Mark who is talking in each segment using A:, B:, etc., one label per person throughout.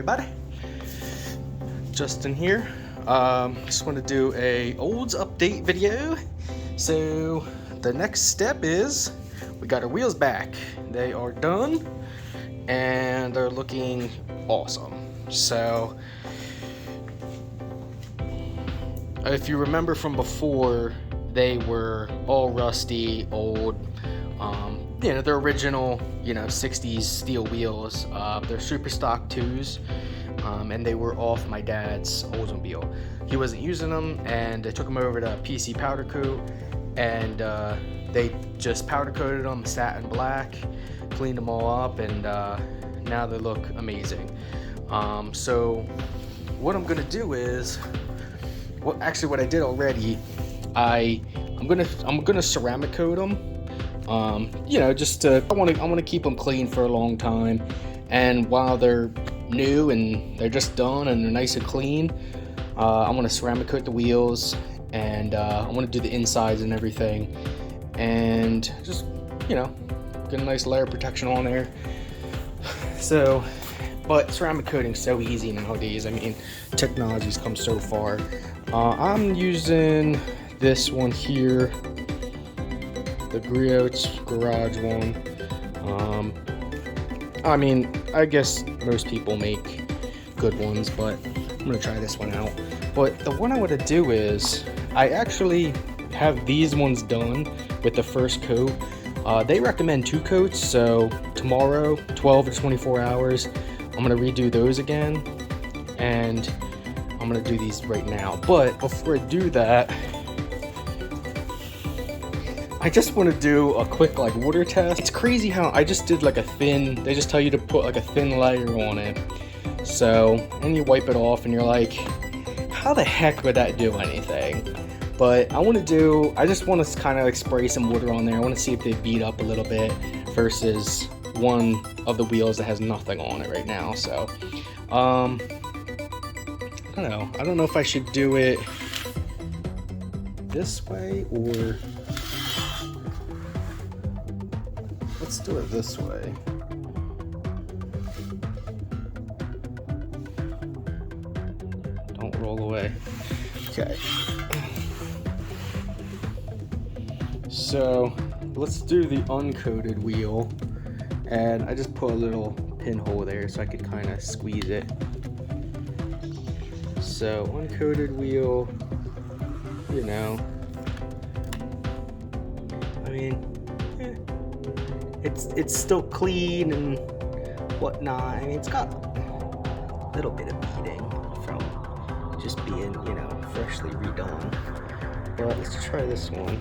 A: everybody. Justin here. Just want to do a olds update video. So the next step is we got our wheels back. They are done and they're looking awesome. So if you remember from before, they were all rusty, old. They're original, 60s steel wheels. They're super stock 2s, and they were off my dad's Oldsmobile. He wasn't using them, and I took them over to PC Powder Coat, and they just powder coated them, satin black, cleaned them all up, and now they look amazing. So what I'm gonna do is, what I did already, I'm gonna ceramic coat them. I want to keep them clean for a long time, and while they're new and they're just done and they're nice and clean, I want to ceramic coat the wheels, and I want to do the insides and everything, and just get a nice layer of protection on there. So, but ceramic coating is so easy nowadays. I mean, technology's come so far. I'm using this one here, the Griot's Garage one. I guess most people make good ones, but I'm gonna try this one out. But the one I want to do is, I actually have these ones done with the first coat. They recommend 2 coats, so tomorrow, 12 to 24 hours, I'm gonna redo those again, and I'm gonna do these right now. But before I do that, I just want to do a quick water test. It's crazy how I just did they just tell you to put a thin layer on it. So, and you wipe it off and you're like, how the heck would that do anything? But I just want to kind of spray some water on there. I want to see if they beat up a little bit versus one of the wheels that has nothing on it right now. So, I don't know if I should do it this way or... Let's do it this way. Don't roll away. Okay. So let's do the uncoated wheel. And I just put a little pinhole there so I could kind of squeeze it. So uncoated wheel, it's still clean and whatnot. It's got a little bit of beating from just being, freshly redone. But let's try this one.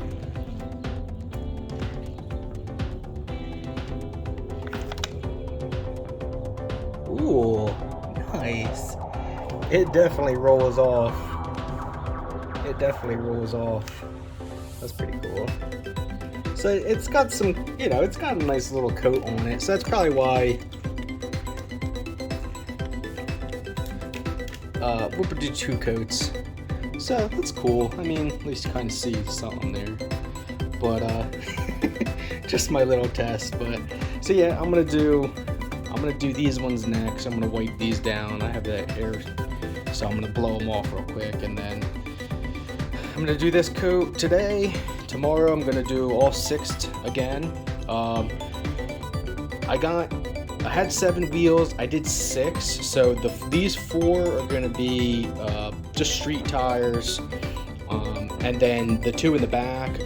A: Ooh, nice. It definitely rolls off. That's pretty cool. So it's got some, it's got a nice little coat on it. So that's probably why we'll do 2 coats. So that's cool. At least you kind of see something there. But just my little test. But so yeah, I'm gonna do these ones next. I'm gonna wipe these down. I have the air, so I'm gonna blow them off real quick, and then I'm gonna do this coat today. Tomorrow I'm gonna do all 6 again. I had 7 wheels. I did 6. So these 4 are gonna be just street tires, and then the 2 in the back,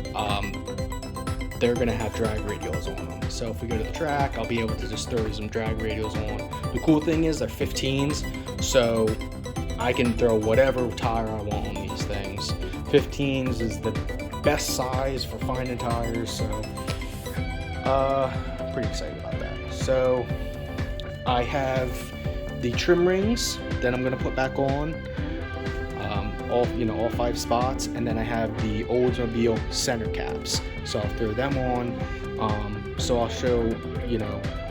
A: they're gonna have drag radials on them. So if we go to the track, I'll be able to just throw some drag radials on. The cool thing is they're 15s, so I can throw whatever tire I want on these things. 15s is the best size for finding tires, so pretty excited about that. So I have the trim rings that I'm gonna put back on, all 5 spots, and then I have the Oldsmobile center caps, so I'll throw them on. So I'll show,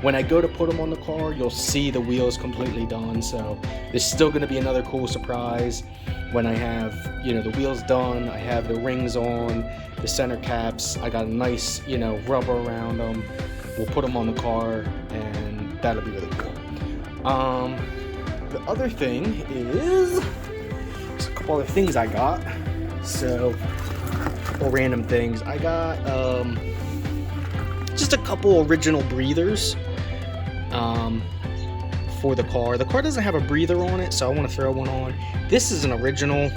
A: when I go to put them on the car, you'll see the wheels completely done. So there's still gonna be another cool surprise when I have, the wheels done. I have the rings on, the center caps. I got a nice, rubber around them. We'll put them on the car, and that'll be really cool. the other thing is there's a couple other things I got. So, all random things. I got just a couple original breathers for the car. The car doesn't have a breather on it, so I want to throw one on. This is an original,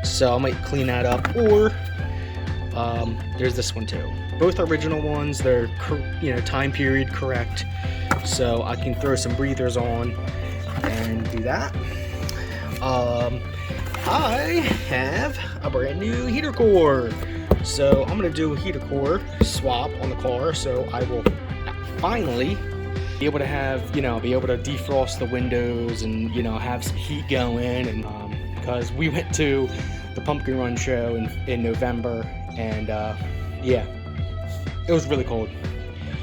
A: so I might clean that up. Or there's this one too. Both original ones. They're time period correct, so I can throw some breathers on and do that. I have a brand new heater core, so I'm gonna do a heater core swap on the car, so I will finally be able to have, be able to defrost the windows and, have some heat going. And because we went to the Pumpkin Run show in November, and yeah, it was really cold.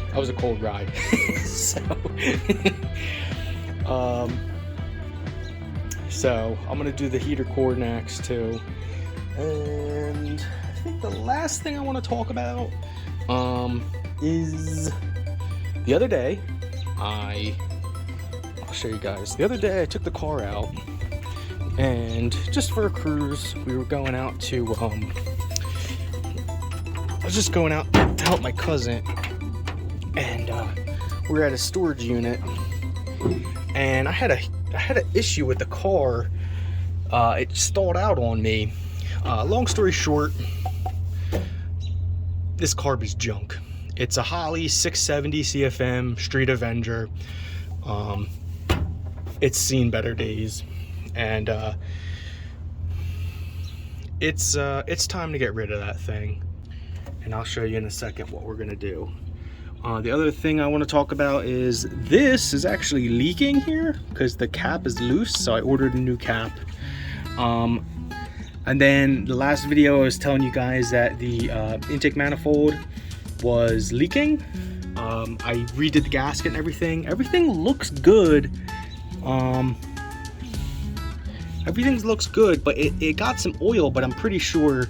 A: That was a cold ride. So I'm gonna do the heater core next too. And I think the last thing I want to talk about is the other day I'll show you guys. The other day I took the car out, and just for a cruise, we were going out to I was just going out to help my cousin, and we were at a storage unit, and I had an issue with the car. It stalled out on me. Long story short, this Carb is junk. It's a Holley 670 CFM Street Avenger. It's seen better days, and it's time to get rid of that thing. And I'll show you in a second what we're gonna do. The other thing I want to talk about is this is actually leaking here because the cap is loose, so I ordered a new cap. And then the last video I was telling you guys that the intake manifold was leaking. I redid the gasket and everything. Everything looks good. Everything looks good, but it got some oil, but I'm pretty sure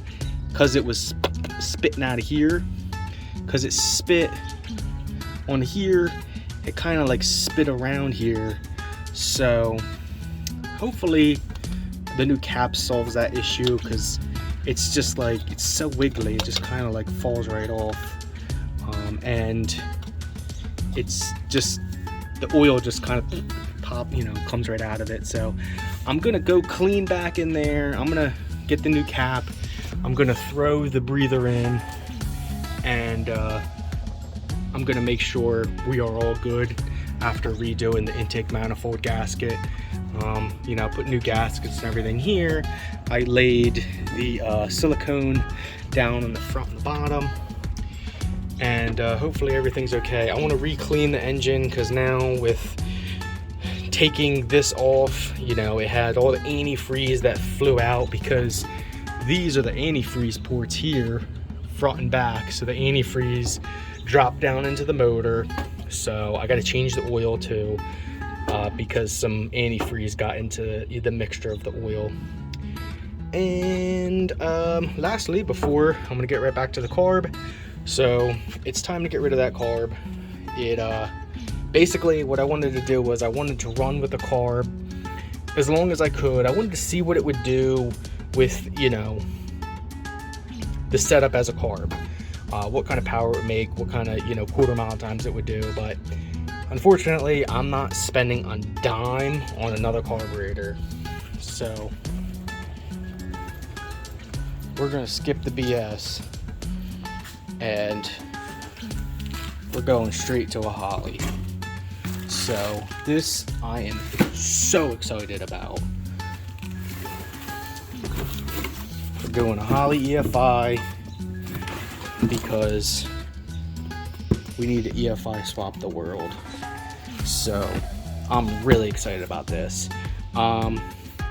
A: because it was spitting out of here, because it spit on here, it kind of like spit around here. So hopefully the new cap solves that issue, because it's just like, it's so wiggly, it just kind of like falls right off. And it's just, the oil just kind of comes right out of it. So I'm gonna go clean back in there. I'm gonna get the new cap. I'm gonna throw the breather in, and I'm gonna make sure we are all good after redoing the intake manifold gasket. Put new gaskets and everything here. I laid the silicone down in the front and the bottom, and hopefully everything's okay. I want to re-clean the engine, because now with taking this off, it had all the antifreeze that flew out, because these are the antifreeze ports here, front and back. So the antifreeze dropped down into the motor, so I got to change the oil too, because some antifreeze got into the mixture of the oil. And lastly, before I'm gonna get right back to the Carb, so it's time to get rid of that Carb. It basically, what I wanted to do was I wanted to run with the Carb as long as I could. I wanted to see what it would do with the setup as a Carb, what kind of power it would make, what kind of quarter mile times it would do. But unfortunately, I'm not spending a dime on another carburetor, so we're gonna skip the BS and we're going straight to a Holley. So this I am so excited about. We're doing a Holley EFI because we need to EFI swap the world. So I'm really excited about this.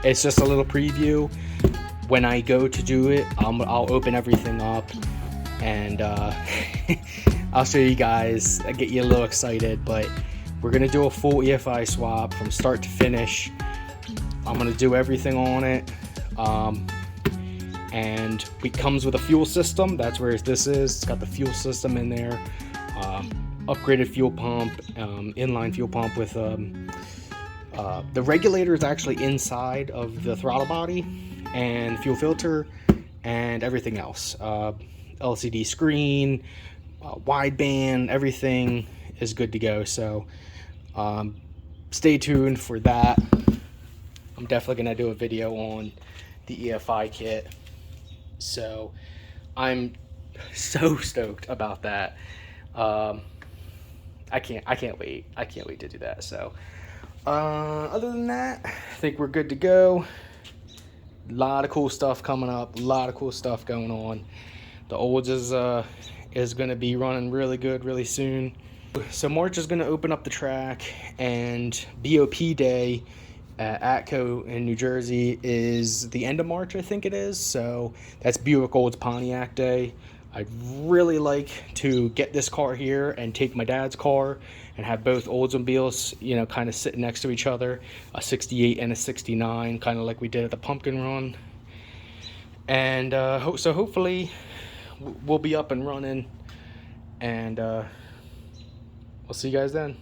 A: It's just a little preview. When I go to do it, I'll open everything up, and I'll show you guys. I get you a little excited, but we're gonna do a full EFI swap from start to finish. I'm gonna do everything on it, and it comes with a fuel system. That's where this is. It's got the fuel system in there, upgraded fuel pump, inline fuel pump with The regulator is actually inside of the throttle body, and fuel filter, and everything else. LCD screen, wideband, everything is good to go. So stay tuned for that. I'm definitely going to do a video on the EFI kit. So I'm so stoked about that. I can't wait. I can't wait to do that. So other than that, I think we're good to go. A lot of cool stuff coming up, a lot of cool stuff going on. The olds is going to be running really good really soon. So March is going to open up the track, and BOP Day at ATCO in New Jersey is the end of March, I think it is. So that's Buick Olds Pontiac Day. I'd really like to get this car here and take my dad's car and have both Oldsmobiles, you know, kind of sitting next to each other, a 68 and a 69, kind of like we did at the Pumpkin Run. And so hopefully we'll be up and running, and we'll see you guys then.